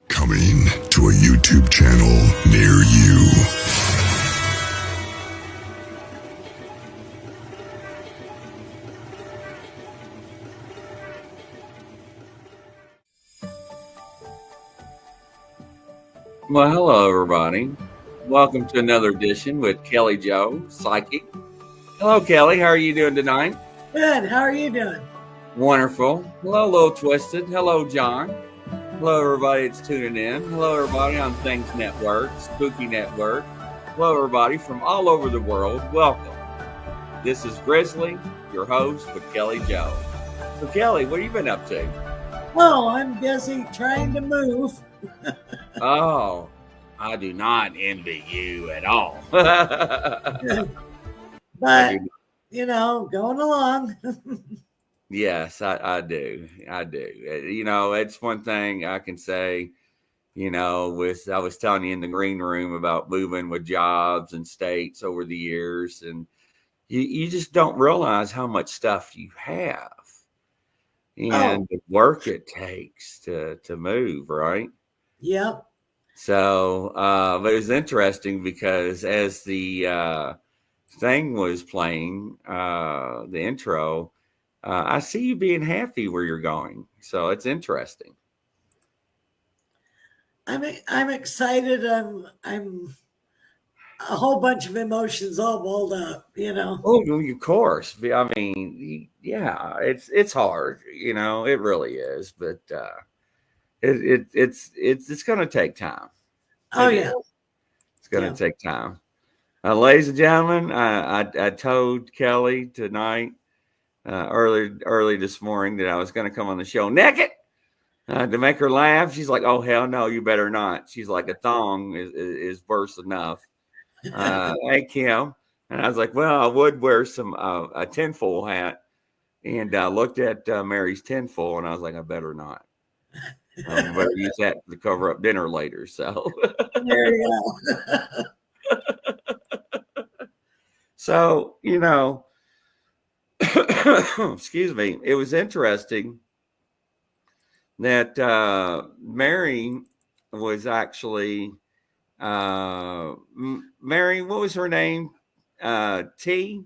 Coming to a YouTube channel near you. Well, hello, everybody. Welcome to another edition with Kelly Joe, Psychic. Hello, Kelly. How are you doing tonight? Good. How are you doing? Wonderful. Hello, Little Twisted. Hello, John. Hello, everybody that's tuning in. Hello, everybody on Things Network, Spooky Network. Hello, everybody from all over the world. Welcome. This is Grizzly, your host with Kelly Joe. So, Kelly, what have you been up to? Oh, I'm busy trying to move. Oh, I do not envy you at all. But, you know, going along. Yes, I do. I do. You know, it's one thing I can say, you know, I was telling you in the green room about moving with jobs and states over the years, and you just don't realize how much stuff you have and the work it takes to move, right? Yep. So, but it was interesting because as the thing was playing, the intro, I see you being happy where you're going. So it's interesting. I'm excited. I'm a whole bunch of emotions all balled up, you know. Oh, of course. I mean, yeah, it's hard, you know, it really is, but it's going to take time. Oh, yeah. It's going to take time. Ladies and gentlemen, I told Kelly tonight, early this morning, that I was going to come on the show naked to make her laugh. She's like, "Oh hell no, you better not." She's like, "A thong is worse enough." Hey Kim, and I was like, "Well, I would wear some a tinfoil hat," and looked at Mary's tinfoil, and I was like, "I better not. I better use that to cover up dinner later." So there you go. So, you know. Excuse me. It was interesting that Mary was actually Mary. What was her name? T.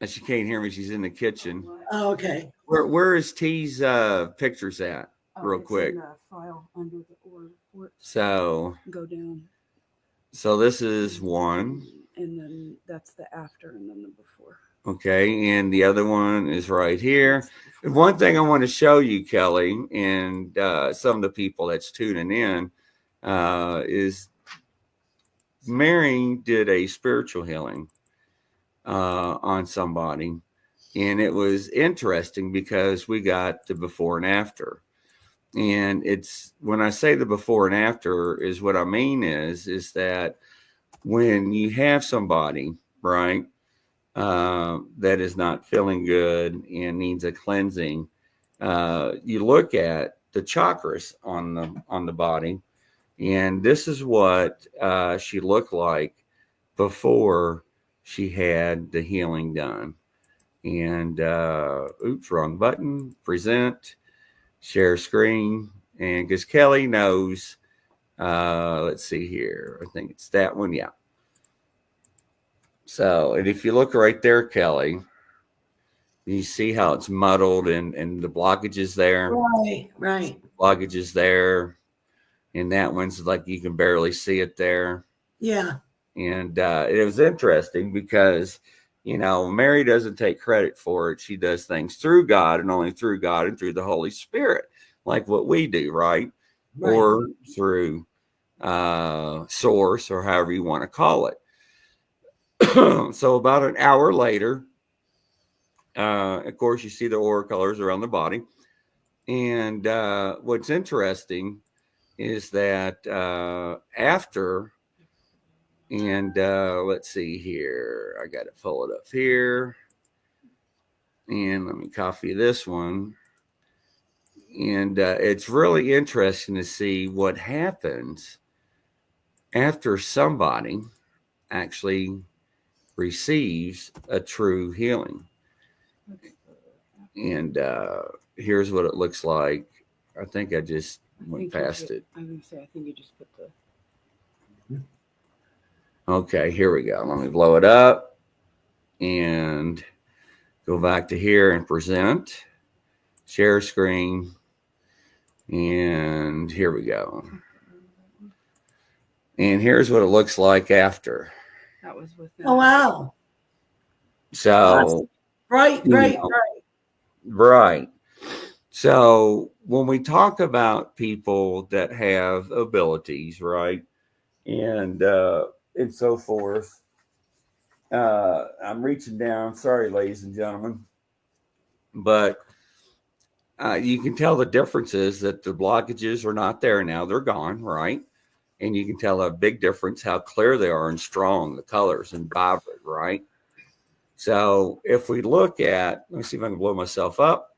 And she can't hear me. She's in the kitchen. Oh, okay. Where is T's pictures at? Real quick. In the file under the or so go down. So this is one. And then that's the after and then the before. Okay, and the other one is right here. One thing I want to show you, Kelly, and some of the people that's tuning in, is Mary did a spiritual healing on somebody, and it was interesting because we got the before and after. And it's when I say the before and after is what I mean is that when you have somebody, right, that is not feeling good and needs a cleansing, you look at the chakras on the body, and this is what she looked like before she had the healing done. And oops, wrong button. Present, share screen, and because Kelly knows. Let's see here. I think it's that one. Yeah. So, and if you look right there, Kelly, you see how it's muddled and the blockage is there. Right. Blockage is there. And that one's like you can barely see it there. Yeah. And it was interesting because, Mary doesn't take credit for it. She does things through God and only through God and through the Holy Spirit, like what we do, right? Or through source or however you want to call it. So about an hour later, of course, you see the aura colors around the body. And what's interesting is that after, and let's see here, I got to pull it up here. And let me copy this one. And it's really interesting to see what happens after somebody actually receives a true healing. And here's what it looks like. I think I just went past it. I was going to say, I think you just put the... Okay, here we go. Let me blow it up and go back to here and present, share screen, and here we go. And here's what it looks like after. That was with... Oh, wow. So... Right. Right. So when we talk about people that have abilities, right, and so forth, I'm reaching down. Sorry, ladies and gentlemen, but you can tell the differences that the blockages are not there now; they're gone, right? And you can tell a big difference how clear they are and strong the colors and vibrant, right? So if we look at, let me see if I can blow myself up.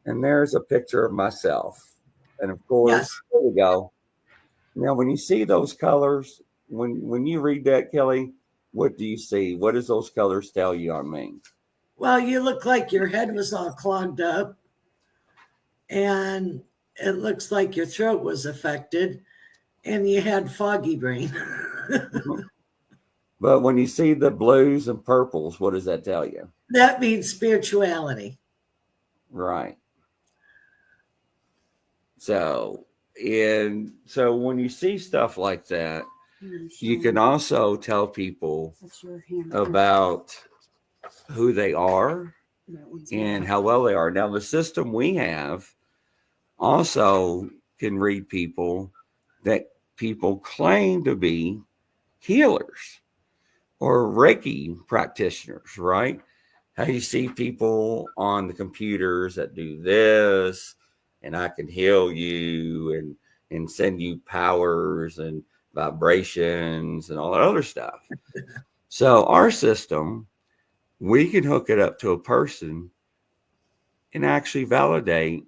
And there's a picture of myself. And of course, There we go. Now, when you see those colors, when you read that, Kelly, what do you see? What does those colors tell you on me? Well, you look like your head was all clogged up. And it looks like your throat was affected. And you had foggy brain. But when you see the blues and purples, what does that tell you? That means spirituality. Right. So when you see stuff like that, you can also tell people about who they are and how well they are. Now, the system we have also can read people that people claim to be healers or Reiki practitioners, right? How you see people on the computers that do this, and I can heal you and send you powers and vibrations and all that other stuff. So our system, we can hook it up to a person and actually validate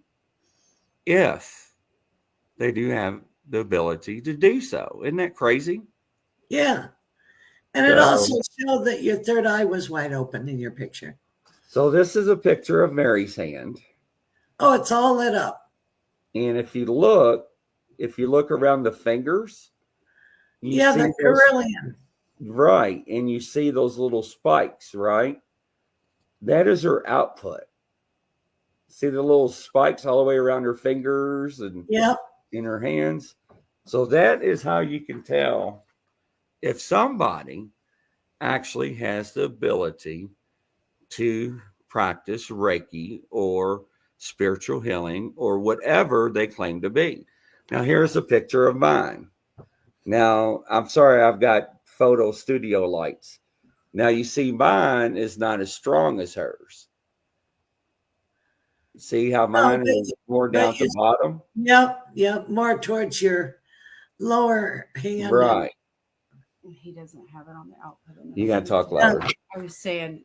if they do have the ability to do so. Isn't that crazy? Yeah. And it also showed that your third eye was wide open in your picture. So this is a picture of Mary's hand. Oh, it's all lit up. And if you look around the fingers, you see the carillon. Right. And you see those little spikes, right? That is her output. See the little spikes all the way around her fingers and in her hands. So that is how you can tell if somebody actually has the ability to practice Reiki or spiritual healing or whatever they claim to be. Now, here's a picture of mine. Now, I'm sorry, I've got photo studio lights. Now, you see mine is not as strong as hers. See how mine is more down to the bottom? Yep. More towards your lower hand. Right. He doesn't have it on the output. You got to talk louder. I was saying,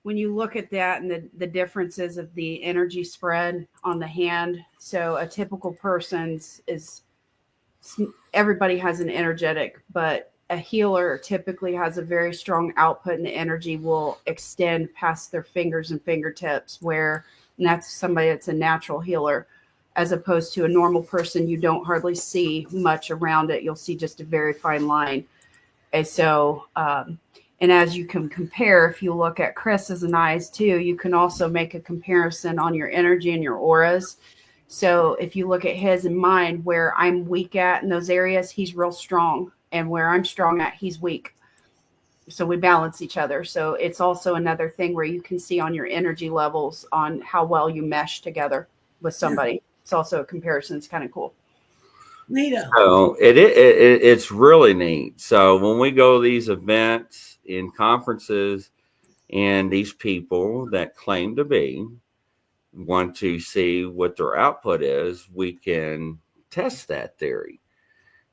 when you look at that and the differences of the energy spread on the hand, so a typical person's is, everybody has an energetic, but a healer typically has a very strong output, and the energy will extend past their fingers and fingertips, and that's somebody that's a natural healer, as opposed to a normal person. You don't hardly see much around it. You'll see just a very fine line. And so, and as you can compare, if you look at Chris's and I's too, you can also make a comparison on your energy and your auras. So if you look at his and mine, where I'm weak at in those areas, he's real strong. And where I'm strong at, he's weak. So we balance each other. So it's also another thing where you can see on your energy levels on how well you mesh together with somebody. Yeah. It's also a comparison. It's kind of cool. Neato. So it's really neat. So when we go to these events and conferences, and these people that claim to be want to see what their output is, we can test that theory.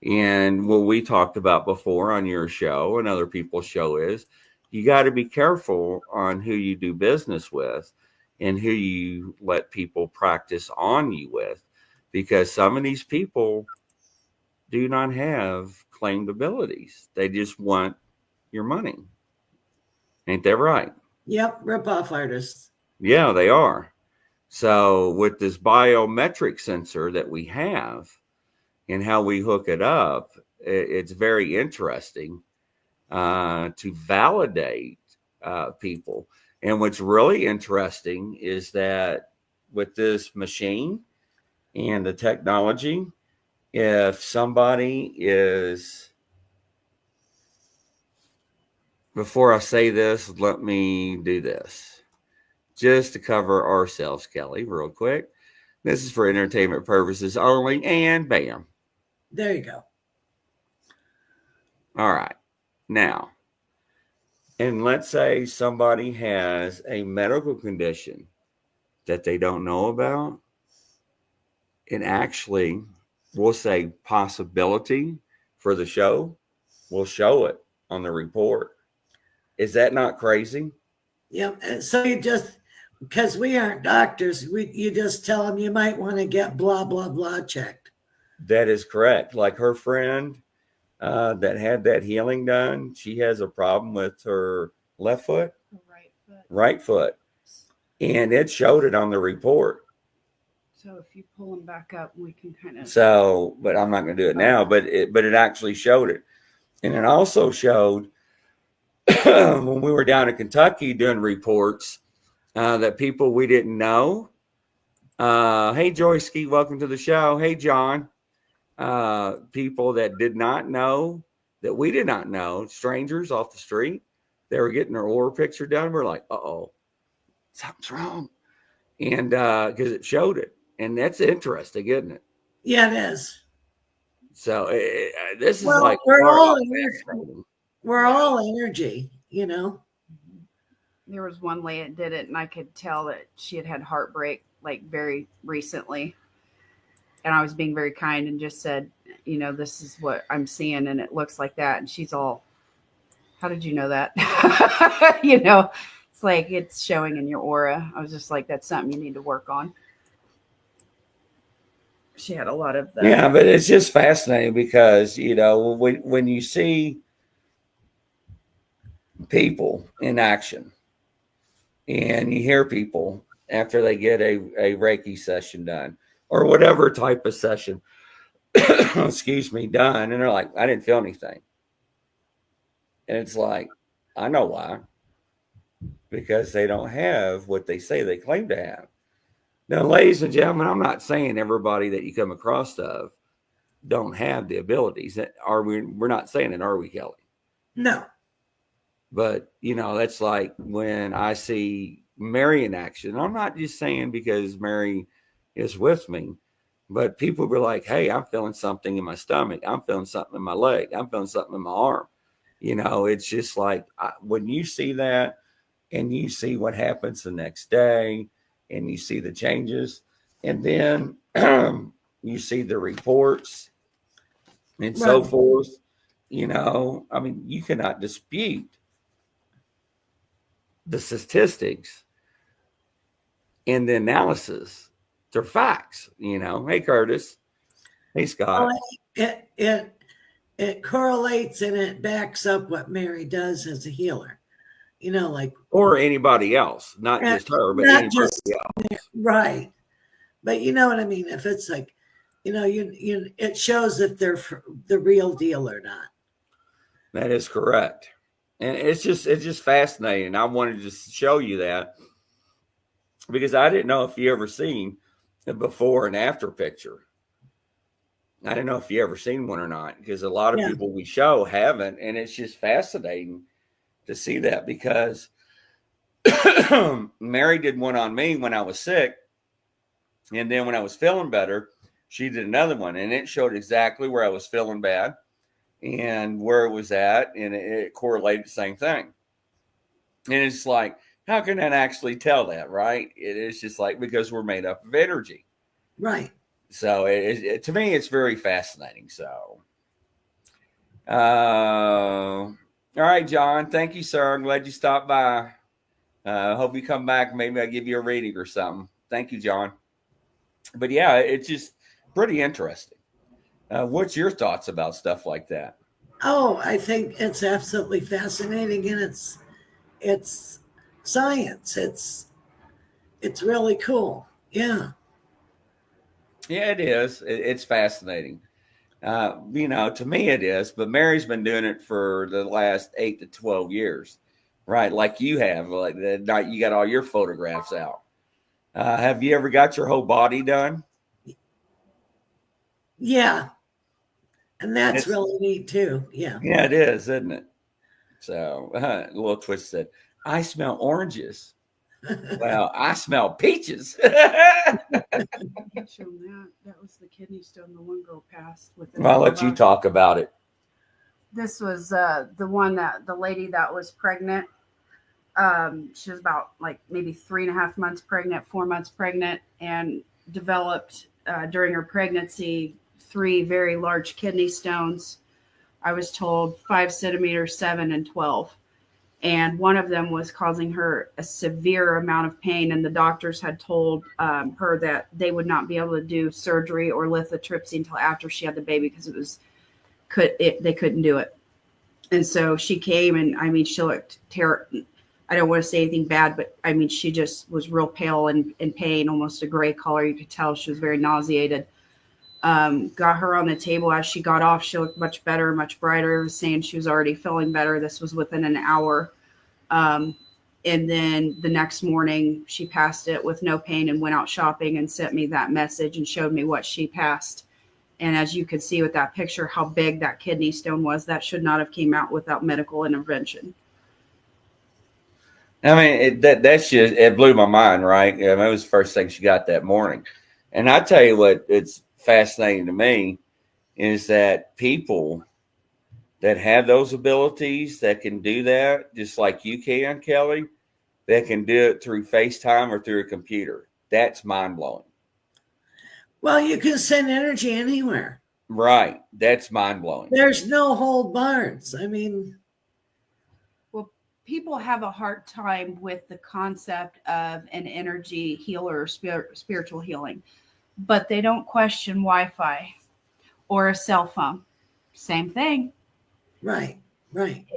And what we talked about before on your show and other people's show is you got to be careful on who you do business with and who you let people practice on you with, because some of these people do not have claimed abilities. They just want your money. Ain't that right? Yep, rip-off artists. Yeah, they are. So with this biometric sensor that we have, and how we hook it up, it's very interesting to validate people. And what's really interesting is that with this machine and the technology, if somebody is, before I say this, let me do this just to cover ourselves, Kelly, real quick. This is for entertainment purposes only, and bam. There you go. All right. Now, and let's say somebody has a medical condition that they don't know about, and actually, we'll say possibility for the show, we'll show it on the report. Is that not crazy? Yep. And so you just, because we aren't doctors, you just tell them you might want to get blah, blah, blah checked. That is correct. Like her friend that had that healing done, she has a problem with her left foot, right foot, and it showed it on the report. So if you pull them back up, we can kind of. So, but I'm not going to do it now. But it actually showed it, and it also showed when we were down in Kentucky doing reports that people we didn't know. Hey, Joyski, welcome to the show. Hey, John. People that did not know, that we did not know, strangers off the street, they were getting their aura picture done. We're like, uh-oh, something's wrong. And because it showed it. And that's interesting, isn't it? Yeah, it is. So this is like we're all energy, you know. There was one lady that did it, and I could tell that she had heartbreak like very recently. And I was being very kind and just said, you know, this is what I'm seeing, and it looks like that. And she's all, how did you know that? You know, it's like it's showing in your aura. I was just like, that's something you need to work on. She had a lot of that. Yeah, but it's just fascinating because, you know, when you see people in action and you hear people after they get a Reiki session done or whatever type of session, excuse me, done, and they're like, I didn't feel anything. And it's like, I know why. Because they don't have what they say they claim to have. Now, ladies and gentlemen, I'm not saying everybody that you come across of don't have the abilities. We're not saying it, are we, Kelly? No. But, you know, that's like when I see Mary in action. I'm not just saying because Mary is with me, but people were like, hey, I'm feeling something in my stomach. I'm feeling something in my leg. I'm feeling something in my arm. You know, it's just like when you see that and you see what happens the next day and you see the changes and then you see the reports and so forth, you know, I mean, you cannot dispute the statistics and the analysis. They're facts, you know. Hey, Curtis. Hey, Scott. it correlates and it backs up what Mary does as a healer. You know, like, or anybody else, not just her, but not anybody just else. right. But you know what I mean? If it's like, you it shows if they're the real deal or not. That is correct. And it's just fascinating. I wanted to show you that because I didn't know if you ever seen the before and after picture. I didn't know if you ever seen one or not, because a lot of Yeah. people we show haven't, and it's just fascinating to see that because Mary did one on me when I was sick, and then when I was feeling better, she did another one, and it showed exactly where I was feeling bad and where it was at, and it correlated the same thing. And it's like, how can that actually tell that, right? It is just like, because we're made up of energy. Right. So to me, it's very fascinating. So, all right, John, thank you, sir. I'm glad you stopped by. Hope you come back. Maybe I'll give you a reading or something. Thank you, John. But yeah, it's just pretty interesting. What's your thoughts about stuff like that? Oh, I think it's absolutely fascinating, and it's science. It's really cool. Yeah. Yeah, it is. It's fascinating. To me it is, but Mary's been doing it for the last 8 to 12 years, right? Like you have, like the night you got all your photographs out. Have you ever got your whole body done? Yeah. And that's It's, really neat too. Yeah. yeah, it is, isn't it? So, a little twist said, I smell oranges. Well, I smell peaches. I can't show them that. That was the kidney stone the one girl passed with. I'll let you talk about it. This was the one that the lady that was pregnant. She was about like maybe 3.5 months pregnant, 4 months pregnant, and developed during her pregnancy 3 very large kidney stones. I was told 5 centimeters, 7 and 12. And one of them was causing her a severe amount of pain. And the doctors had told her that they would not be able to do surgery or lithotripsy until after she had the baby because they couldn't do it. And so she came, and I mean, she looked terrible. I don't want to say anything bad, but I mean, she just was real pale and in pain, almost a gray color. You could tell she was very nauseated. Got her on the table. As she got off, she looked much better, much brighter, saying she was already feeling better. This was within an hour. And then the next morning she passed it with no pain and went out shopping and sent me that message and showed me what she passed. And as you could see with that picture, how big that kidney stone was, that should not have came out without medical intervention. I mean, that's just, it blew my mind, right? I mean, it was the first thing she got that morning. And I tell you what, it's fascinating to me is that people that have those abilities that can do that, just like you can, Kelly, that can do it through FaceTime or through a computer. That's mind blowing. Well, you can send energy anywhere. Right. That's mind blowing. There's no hold bars. I mean, people have a hard time with the concept of an energy healer or spiritual healing, but they don't question Wi-Fi or a cell phone. Same thing. Right.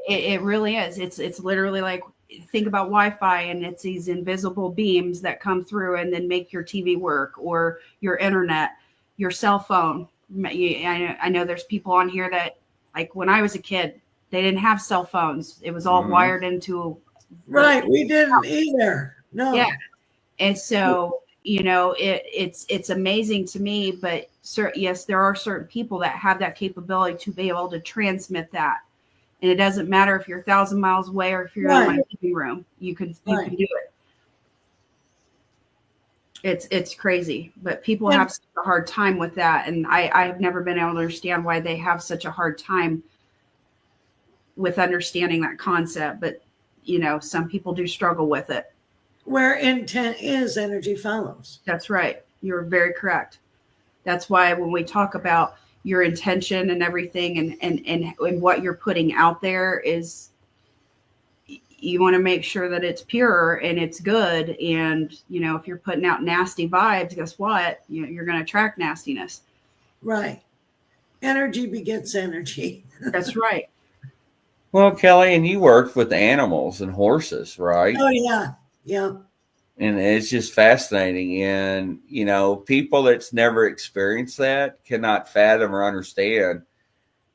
It really is. It's literally like, think about Wi-Fi, and it's these invisible beams that come through and then make your TV work, or your internet, your cell phone. I know there's people on here that, like, when I was a kid, they didn't have cell phones. It was all wired into. Right. We didn't either. No. Yeah. And so, it's amazing to me, but yes, there are certain people that have that capability to be able to transmit that. And it doesn't matter if you're 1,000 miles away or if you're in my living room, you can do it. It's crazy, but people have such a hard time with that. And I have never been able to understand why they have such a hard time with understanding that concept. But, some people do struggle with it. Where intent is, energy follows. That's right. You're very correct. That's why when we talk about your intention and everything and what you're putting out there, is you want to make sure that it's pure and it's good. And, if you're putting out nasty vibes, guess what? You're going to attract nastiness. Right. Energy begets energy. That's right. Well, Kelly, and you worked with animals and horses, right? Oh yeah, yeah. And it's just fascinating. And, people that's never experienced that cannot fathom or understand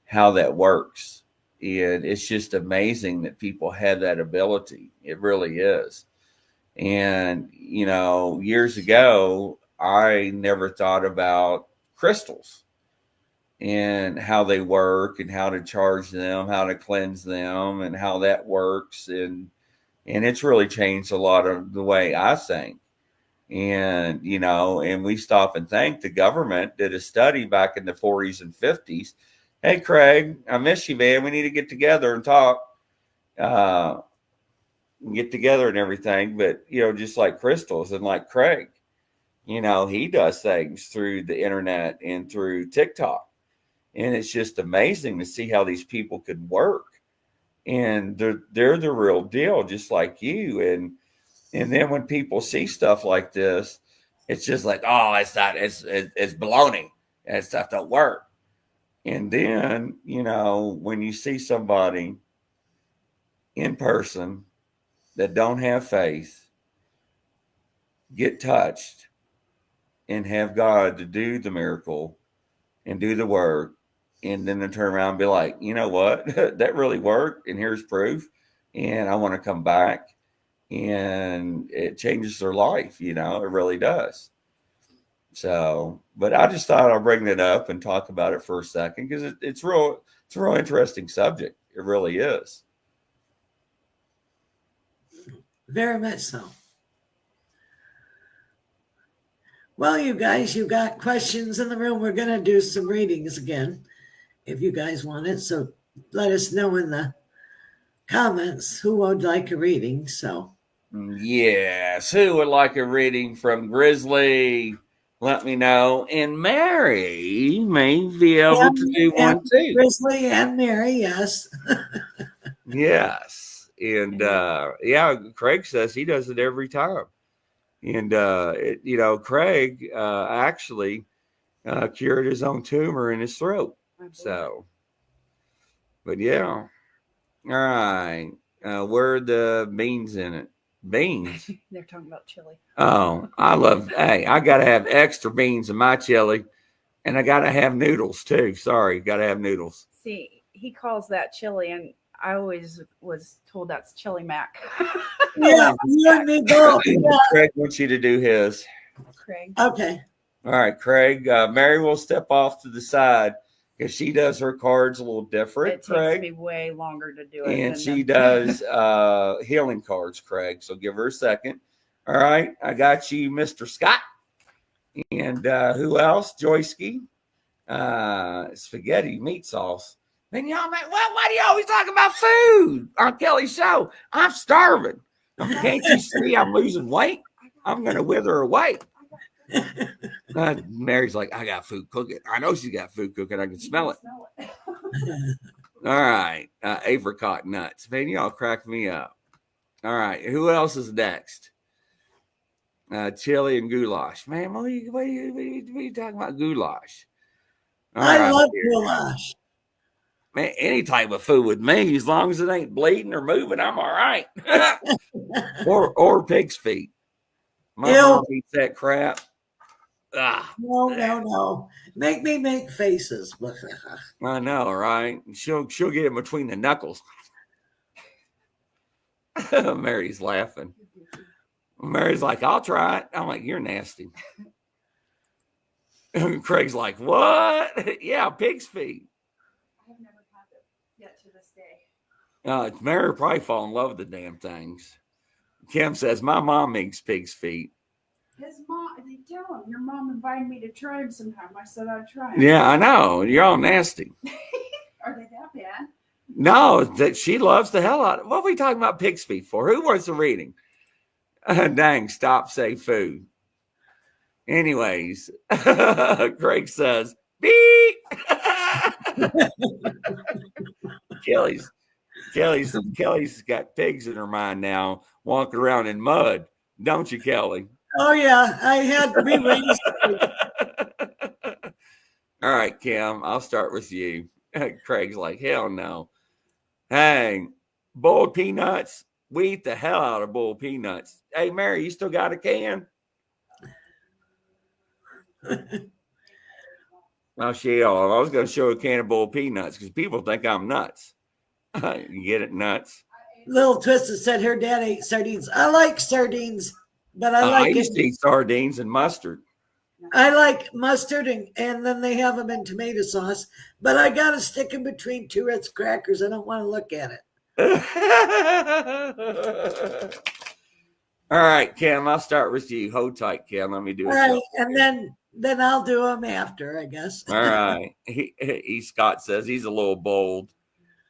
how that works. And it's just amazing that people have that ability. It really is. And, years ago, I never thought about crystals and how they work and how to charge them, how to cleanse them, and how that works. And it's really changed a lot of the way I think. And, and we stop and think the government did a study back in the 40s and 50s. Hey, Craig, I miss you, man. We need to get together and talk, get together and everything. But, just like crystals and like Craig, he does things through the internet and through TikTok. And it's just amazing to see how these people could work. And they're the real deal, just like you. And then when people see stuff like this, it's just like, oh, it's not, it's baloney. That stuff don't work. And then, when you see somebody in person that don't have faith get touched and have God to do the miracle and do the work, and then to turn around and be like, you know what, that really worked, and here's proof, and I want to come back, and it changes their life, it really does. So, but I just thought I'll bring that up and talk about it for a second because it's a real interesting subject. It really is. Very much so. Well, you guys, you got questions in the room. We're going to do some readings again if you guys want it. So let us know in the comments who would like a reading. So, yes, who would like a reading from Grizzly? Let me know. And Mary may be able to do one too. Grizzly and Mary, yes. Yes. And Craig says he does it every time. And, Craig actually cured his own tumor in his throat. So, but yeah. All right. Where are the beans in it? Beans? They're talking about chili. Oh, I got to have extra beans in my chili. And I got to have noodles too. Sorry, got to have noodles. See, he calls that chili, and I always was told that's chili mac. Yeah, you and me both. Yeah. Craig wants you to do his. Craig. Okay. All right, Craig. Mary will step off to the side because she does her cards a little different. It Craig. takes me way longer to do it. And she does healing cards, Craig. So give her a second. All right, I got you, Mr. Scott. And who else? Joyski. Spaghetti meat sauce. And y'all, man, why do you always talk about food on Kelly's show? I'm starving. Can't you see I'm losing weight? I'm going to wither away. Mary's like, I got food cooking. I know she's got food cooking. I can smell it. All right. Apricot nuts. Man, y'all crack me up. All right. Who else is next? Chili and goulash. Man, what are you talking about goulash? I love goulash. Man, any type of food with me, as long as it ain't bleeding or moving, I'm all right. or pig's feet. My mom eats that crap. No. Make me make faces. I know, right? She'll get it between the knuckles. Mary's laughing. Mary's like, I'll try it. I'm like, you're nasty. Craig's like, what? Yeah, pig's feet. I've never had it yet to this day. Mary will probably fall in love with the damn things. Kim says, my mom makes pig's feet. His mom, they tell him, your mom invited me to try them sometime. I said I'd try them. Yeah, I know. You're all nasty. Are they that bad? No, that she loves the hell out of it. What are we talking about pig's feet for? Who wants a reading? Dang, stop, say food. Anyways, Craig says, beep. Kelly's got pigs in her mind now, walking around in mud. Don't you, Kelly? Oh, yeah. I had to be raised. All right, Kim, I'll start with you. Craig's like, hell no. Hey, boiled peanuts. We eat the hell out of boiled peanuts. Hey, Mary, you still got a can? Oh, shit. I was going to show a can of boiled peanuts because people think I'm nuts. You get it, nuts? Little Twisted said her dad ate sardines. I like sardines, but I I like used to eat sardines and mustard. I like mustard, and then they have them in tomato sauce. But I got to stick in between two Ritz crackers. I don't want to look at it. All right, Kim, I'll start with you. Hold tight, Kim. Let me do All a right, shuffle. and then I'll do them after, I guess. All right. Scott says he's a little bold.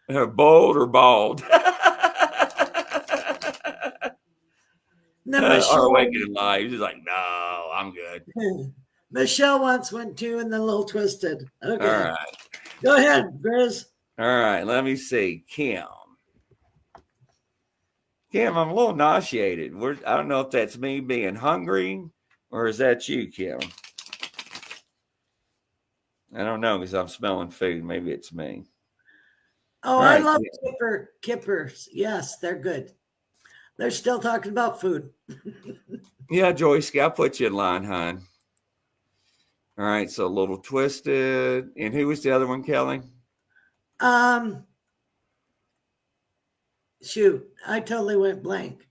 Bold or bald? Then Our Michelle, awakening lives. He's like, no, I'm good. Michelle wants one too, and then a little Twisted. Okay, All right. go ahead, Grizz. All right. Let me see. Kim, I'm a little nauseated. I don't know if that's me being hungry or is that you, Kim? I don't know because I'm smelling food. Maybe it's me. Oh, All I right, love kippers. Yes, they're good. They're still talking about food. Yeah, Joyce, I'll put you in line, hon. All right, so a little Twisted. And who was the other one, Kelly? Shoot, I totally went blank.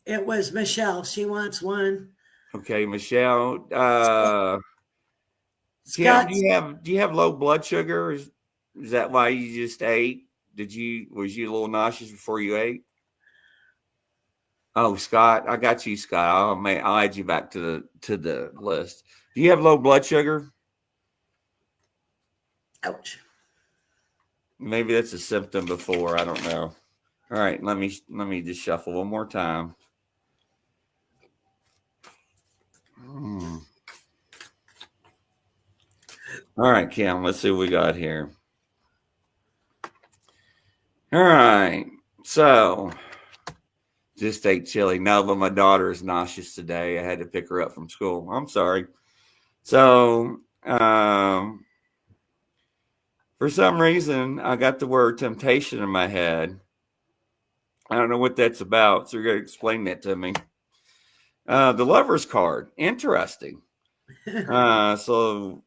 It was Michelle. She wants one. Okay, Michelle. Kim, Scott. do you have low blood sugar? Is that why you just ate? Was you a little nauseous before you ate? Oh, Scott, I got you, Scott. Oh man, I'll add you back to the list. Do you have low blood sugar? Ouch. Maybe that's a symptom before. I don't know. All right, let me just shuffle one more time. All right, Kim, let's see what we got here. All right, so just ate chili. No, but my daughter is nauseous today. I had to pick her up from school. I'm sorry. So, for some reason, I got the word temptation in my head. I don't know what that's about, so you're going to explain that to me. The Lover's card. Interesting. So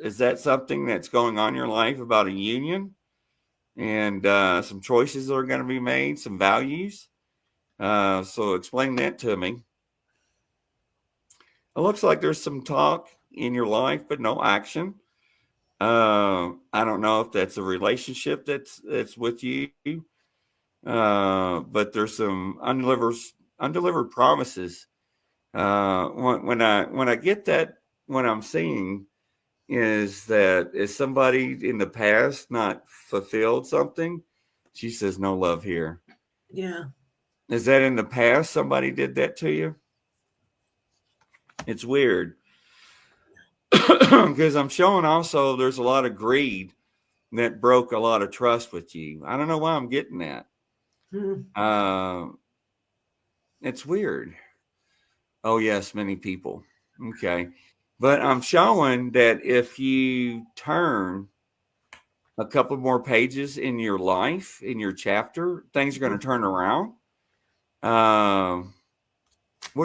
is that something that's going on in your life about a union and some choices that are going to be made, some values? So explain that to me. It looks like there's some talk in your life, but no action. I don't know if that's a relationship that's with you, but there's some undelivered promises. When I get that, what I'm seeing is somebody in the past not fulfilled something. She says no love here. Yeah. Is that in the past somebody did that to you? It's weird because I'm showing also there's a lot of greed that broke a lot of trust with you. I don't know why I'm getting that. It's weird. Oh yes, many people. Okay. But I'm showing that if you turn a couple more pages in your life, in your chapter, things are going to turn around. Where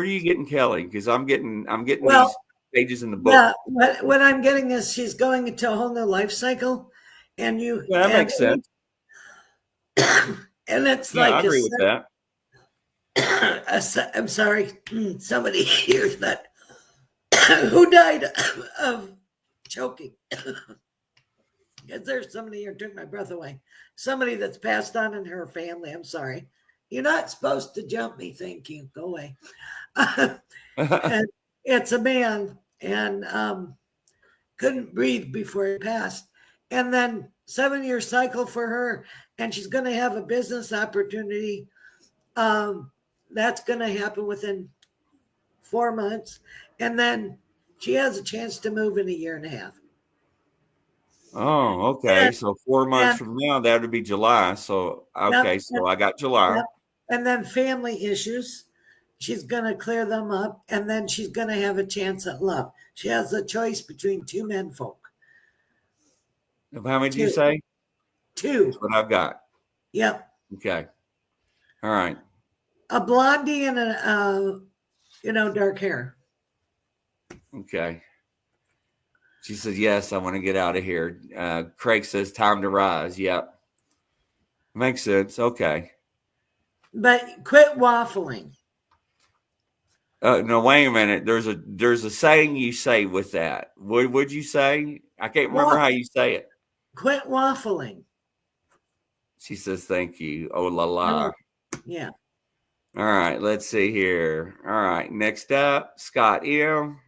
are you getting Kelly? Because I'm getting these pages in the book. Yeah, what I'm getting is she's going into a whole new life cycle, and That makes sense. And it's Yeah, like I agree with that. I'm sorry, somebody hears that who died of choking. Because there's somebody here took my breath away. Somebody that's passed on in her family. I'm sorry. You're not supposed to jump me. Thank you. Go away. And it's a man, and couldn't breathe before he passed. And then 7-year cycle for her, and she's going to have a business opportunity. That's going to happen within 4 months, and then she has a chance to move in a year and a half. Oh, okay. So 4 months from now, that would be July. So okay, so I got July. And then family issues. She's going to clear them up, and then she's going to have a chance at love. She has a choice between two menfolk. How many did you say? Two. That's what I've got. Yep. Okay. All right. A blondie and a dark hair. Okay. She says, yes, I want to get out of here. Craig says, time to rise. Yep. Makes sense. Okay. But quit waffling. No, wait a minute. There's a saying you say with that. What would you say? I can't remember how you say it. Quit waffling. She says, thank you. Oh, la la. Yeah. All right. Let's see here. All right. Next up, Scott M.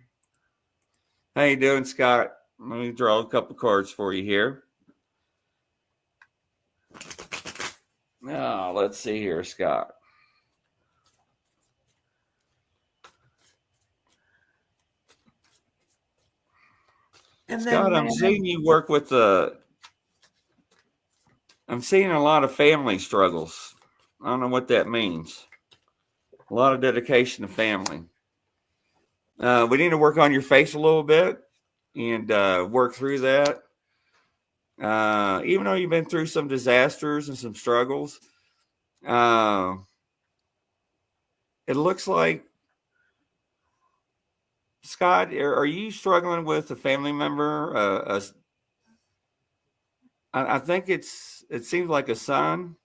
How you doing, Scott? Let me draw a couple cards for you here. Now, let's see here, Scott. And Scott, I'm seeing you work with I'm seeing a lot of family struggles. I don't know what that means. A lot of dedication to family. We need to work on your face a little bit and work through that. Even though you've been through some disasters and some struggles, it looks like, Scott, are you struggling with a family member? I think it seems like a son.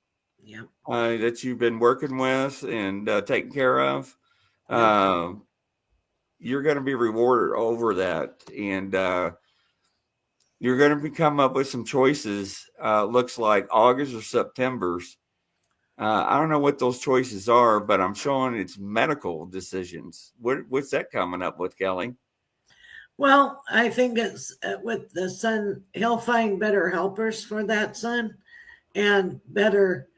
Yeah. That you've been working with and taking care of. Yep. You're going to be rewarded over that, and you're going to come up with some choices. Looks like August or September's. I don't know what those choices are, but I'm showing it's medical decisions. What's that coming up with, Kelly? Well, I think it's with the son, he'll find better helpers for that son and better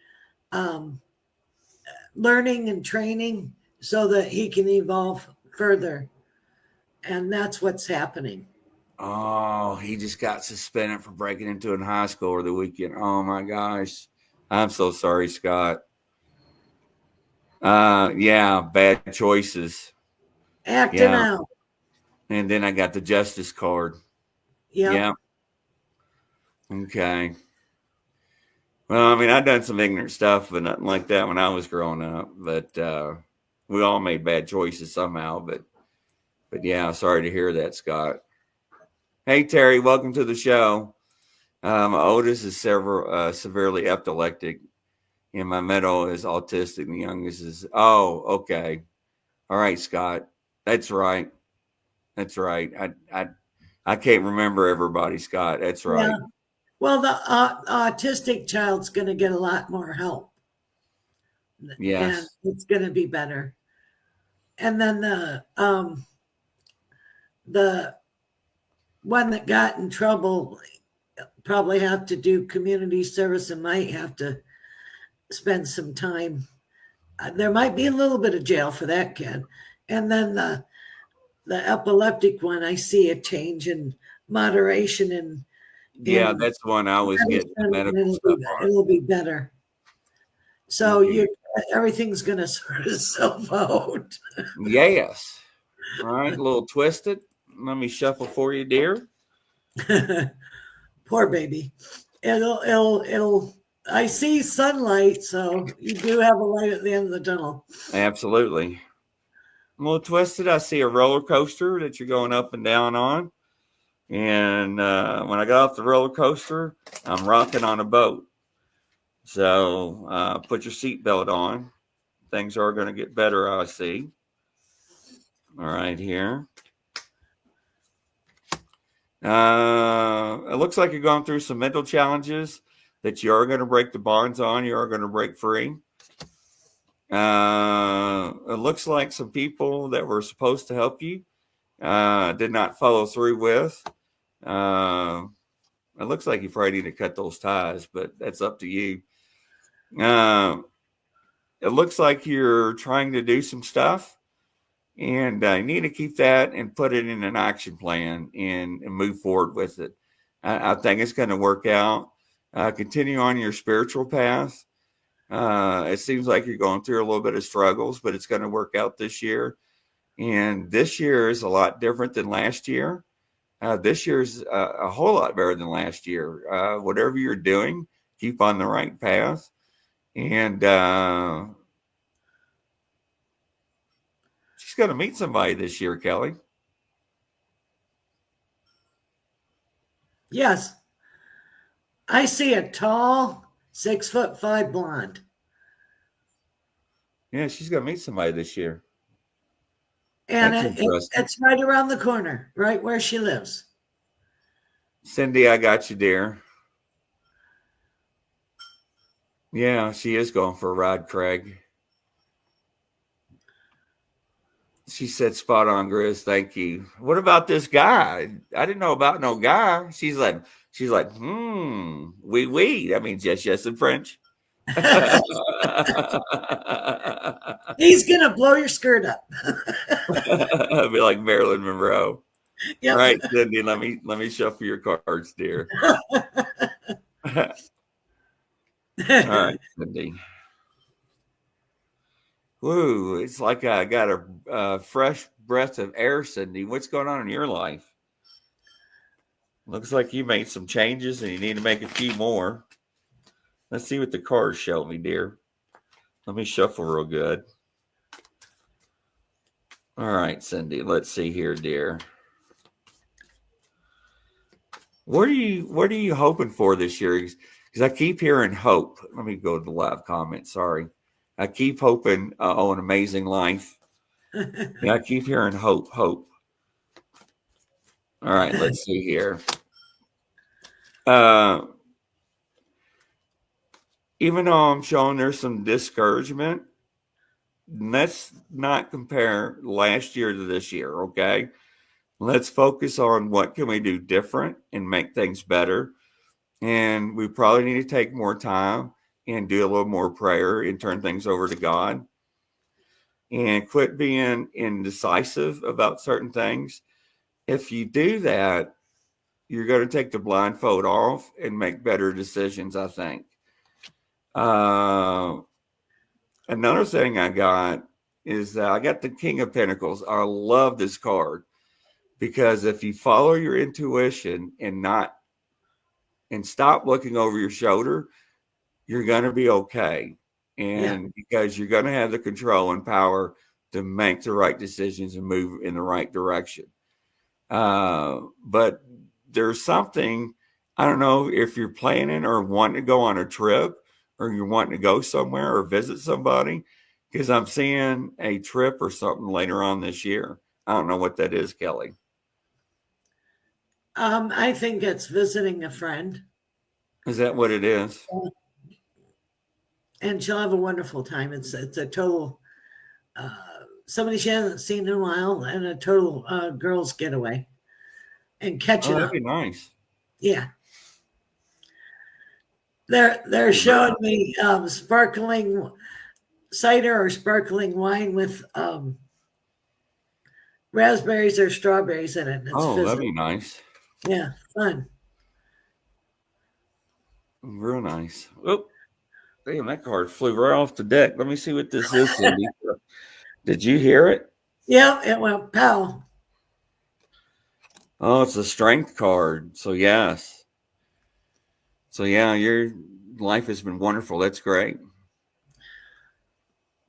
learning and training so that he can evolve further. And that's what's happening. Oh, he just got suspended for breaking into a high school over the weekend. Oh my gosh. I'm so sorry, Scott. Yeah, bad choices. Acting out. And then I got the justice card. Yeah. Okay. Well, I mean, I've done some ignorant stuff, but nothing like that when I was growing up. But we all made bad choices somehow. But yeah, sorry to hear that, Scott. Hey, Terry, welcome to the show. My oldest is severely epileptic, and my middle is autistic, and the youngest is, oh, okay. All right, Scott. That's right. That's right. I can't remember everybody, Scott. That's right. Yeah. Well, the autistic child's going to get a lot more help. Yes. And it's going to be better. And then the one that got in trouble probably have to do community service and might have to spend some time. There might be a little bit of jail for that kid. And then the epileptic one, I see a change in moderation and yeah, that's the one I was getting medical stuff on. It'll be better. So everything's going to sort itself out. Yes. All right, a little twisted. Let me shuffle for you, dear. Poor baby. It'll. I see sunlight, so you do have a light at the end of the tunnel. Absolutely. I'm a little twisted. I see a roller coaster that you're going up and down on. And when I got off the roller coaster, I'm rocking on a boat. So put your seatbelt on. Things are going to get better, I see. All right, here. It looks like you're going through some mental challenges that you are going to break the bonds on. You are going to break free. It looks like some people that were supposed to help you did not follow through with. It looks like you probably need to cut those ties, but that's up to you. It looks like you're trying to do some stuff, and you need to keep that and put it in an action plan and move forward with it. I think it's going to work out. Continue on your spiritual path. It seems like you're going through a little bit of struggles, but it's going to work out this year. And this year is a lot different than last year. This year's a whole lot better than last year. Whatever you're doing, keep on the right path. And she's going to meet somebody this year, Kelly. Yes. I see a tall, 6'5" blonde. Yeah, she's going to meet somebody this year. And That's interesting. it's right around the corner, right where she lives. Cindy, I got you, dear. Yeah, she is going for a ride, Craig. She said, "Spot on, Grizz. Thank you." What about this guy? I didn't know about no guy. She's like, oui. That means yes in French. He's gonna blow your skirt up. I'd be like Marilyn Monroe. Yep. All right, Cindy, let me shuffle your cards, dear. All right, Cindy. Woo, it's like I got a fresh breath of air, Cindy. What's going on in your life? Looks like you made some changes and you need to make a few more. Let's see what the cards show me, dear. Let me shuffle real good. All right, Cindy, let's see here, dear. What are you hoping for this year? Because I keep hearing hope. Let me go to the live comment. Sorry. I keep hoping an amazing life. Yeah, I keep hearing hope. All right, let's see here. Even though I'm showing there's some discouragement, let's not compare last year to this year, okay? Let's focus on what can we do different and make things better. And we probably need to take more time and do a little more prayer and turn things over to God. And quit being indecisive about certain things. If you do that, you're going to take the blindfold off and make better decisions, I think. Another thing I got is that I got the King of Pentacles. I love this card because if you follow your intuition and stop looking over your shoulder, you're going to be okay. And because you're going to have the control and power to make the right decisions and move in the right direction. But there's something, I don't know if you're planning or wanting to go on a trip or you're wanting to go somewhere or visit somebody, because I'm seeing a trip or something later on this year. I don't know what that is, Kelly. I think it's visiting a friend. Is that what it is? And she'll have a wonderful time. It's a total somebody she hasn't seen in a while, and a total girls getaway and catching that'd up. be nice. Yeah, they're showing me sparkling cider or sparkling wine with raspberries or strawberries in it. And it's that'd be nice. Yeah, fun. Real nice. Oh, damn, that card flew right off the deck. Let me see what this is, Cindy. Did you hear it? Yeah, it went pow. Oh, it's a strength card. So, yes. So, yeah, your life has been wonderful. That's great.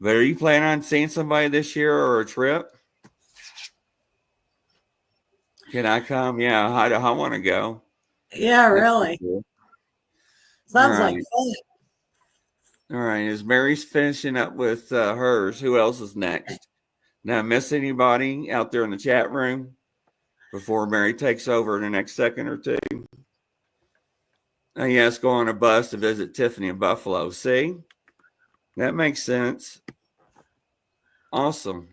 But are you planning on seeing somebody this year or a trip? Can I come? Yeah, I want to go. Yeah, really. Cool. Sounds like fun. All right. As Mary's finishing up with hers, who else is next? Now, miss anybody out there in the chat room before Mary takes over in the next second or two? Yes, go on a bus to visit Tiffany in Buffalo. See? That makes sense. Awesome.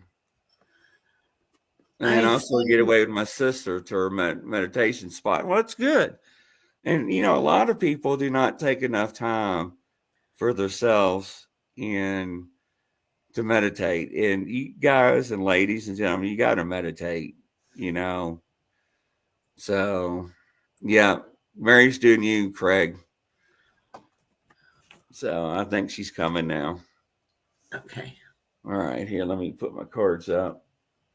And also get away with my sister to her meditation spot. Well, that's good. And, a lot of people do not take enough time for themselves and to meditate. And you guys and ladies and gentlemen, you got to meditate, So, yeah, Mary's doing you, Craig. So I think she's coming now. Okay. All right, here, let me put my cards up.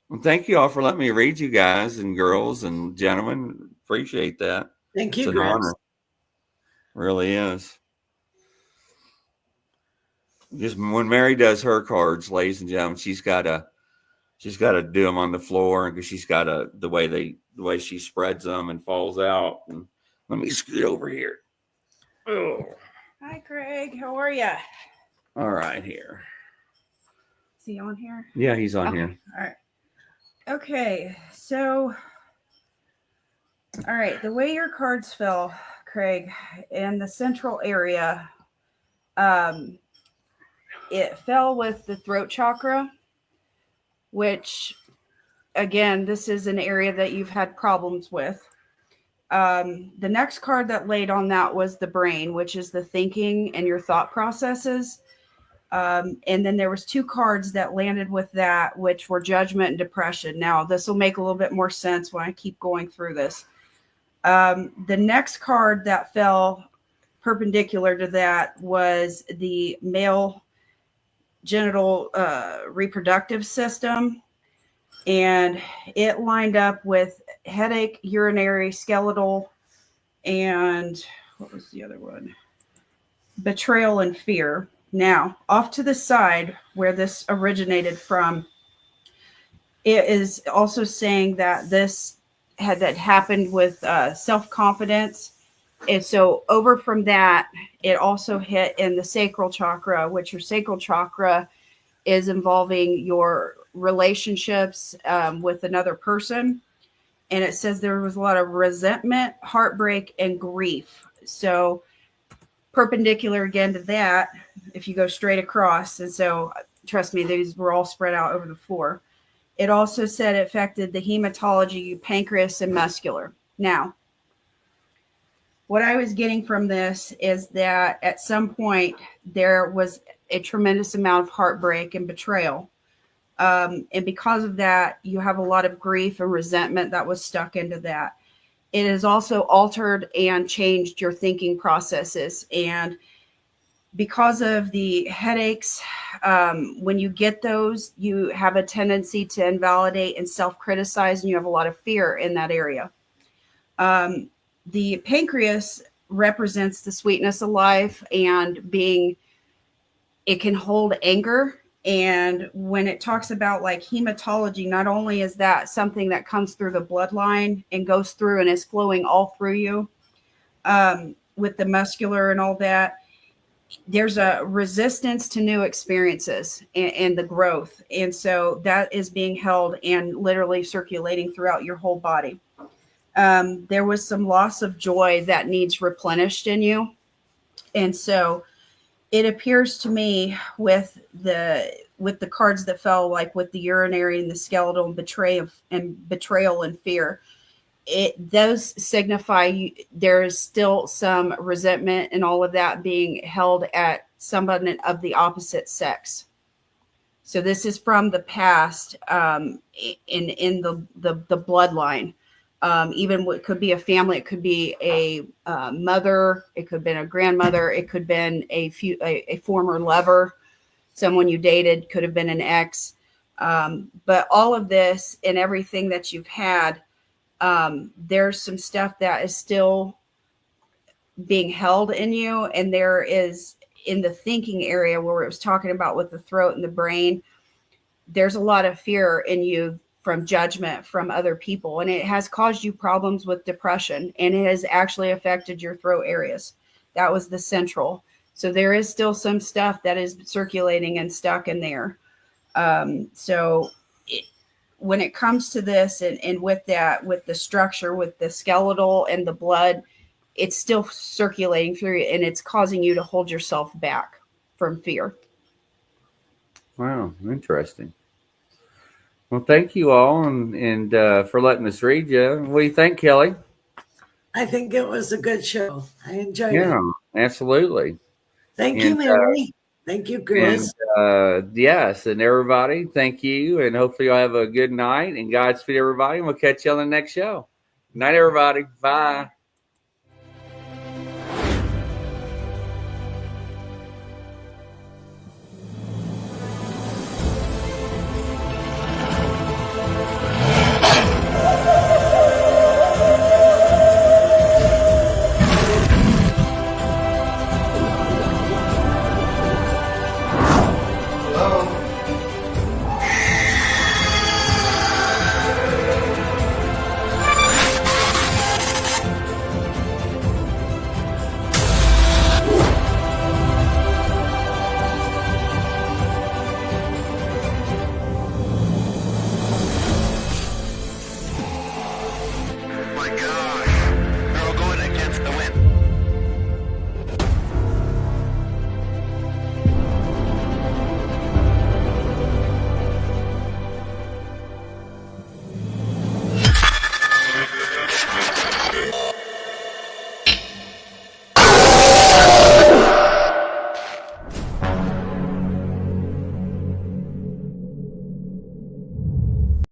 Well, thank you all for letting me read you guys and girls and gentlemen. Appreciate that. Thank It's you, an Chris. honor. Really is. Just when Mary does her cards, ladies and gentlemen, she's got to do them on the floor because she's got the way she spreads them and falls out. And let me scoot over here. Oh, Hi, Craig. How are you? all right, here. Is he on here? Yeah, he's on here. All right. Okay, so, all right, the way your cards fell, Craig, in the central area, it fell with the throat chakra, which, again, this is an area that you've had problems with. The next card that laid on that was the brain, which is the thinking and your thought processes. And then there was 2 cards that landed with that, which were judgment and depression. Now, this will make a little bit more sense when I keep going through this. The next card that fell perpendicular to that was the male genital reproductive system. And it lined up with headache, urinary, skeletal, and what was the other one? Betrayal and fear. Now, off to the side where this originated from, it is also saying that this had happened with self-confidence. And so over from that, it also hit in the sacral chakra, which your sacral chakra is involving your relationships with another person. And it says there was a lot of resentment, heartbreak, and grief. So perpendicular again to that, if you go straight across, and so trust me, these were all spread out over the floor. It also said it affected the hematology, pancreas, and muscular. Now, what I was getting from this is that at some point there was a tremendous amount of heartbreak and betrayal. And because of that, you have a lot of grief and resentment that was stuck into that. It has also altered and changed your thinking processes. And because of the headaches, when you get those, you have a tendency to invalidate and self-criticize, and you have a lot of fear in that area. The pancreas represents the sweetness of life and it can hold anger. And when it talks about like hematology, not only is that something that comes through the bloodline and goes through and is flowing all through you, with the muscular and all that, there's a resistance to new experiences and the growth. And so that is being held and literally circulating throughout your whole body. There was some loss of joy that needs replenished in you. And so it appears to me with the cards that fell, like with the urinary and the skeletal and betrayal and fear, those signify there is still some resentment and all of that being held at someone of the opposite sex. So this is from the past, in the bloodline. Even what could be a family, it could be a mother, it could have been a grandmother, it could have been a former lover, someone you dated, could have been an ex. But all of this and everything that you've had, there's some stuff that is still being held in you. And there is, in the thinking area where it was talking about with the throat and the brain, there's a lot of fear in you from judgment from other people. And it has caused you problems with depression, and it has actually affected your throat areas. That was the central. So there is still some stuff that is circulating and stuck in there. When it comes to this and with that, with the structure, with the skeletal and the blood, it's still circulating through you, and it's causing you to hold yourself back from fear. Wow, interesting. Well, thank you all, and for letting us read you. What do you think, Kelly? I think it was a good show. I enjoyed it. Yeah, absolutely. Thank you, Mary. Thank you, Chris. And, yes, and everybody, thank you, and hopefully you'll have a good night, and Godspeed, everybody, and we'll catch you on the next show. Good night, everybody. Bye.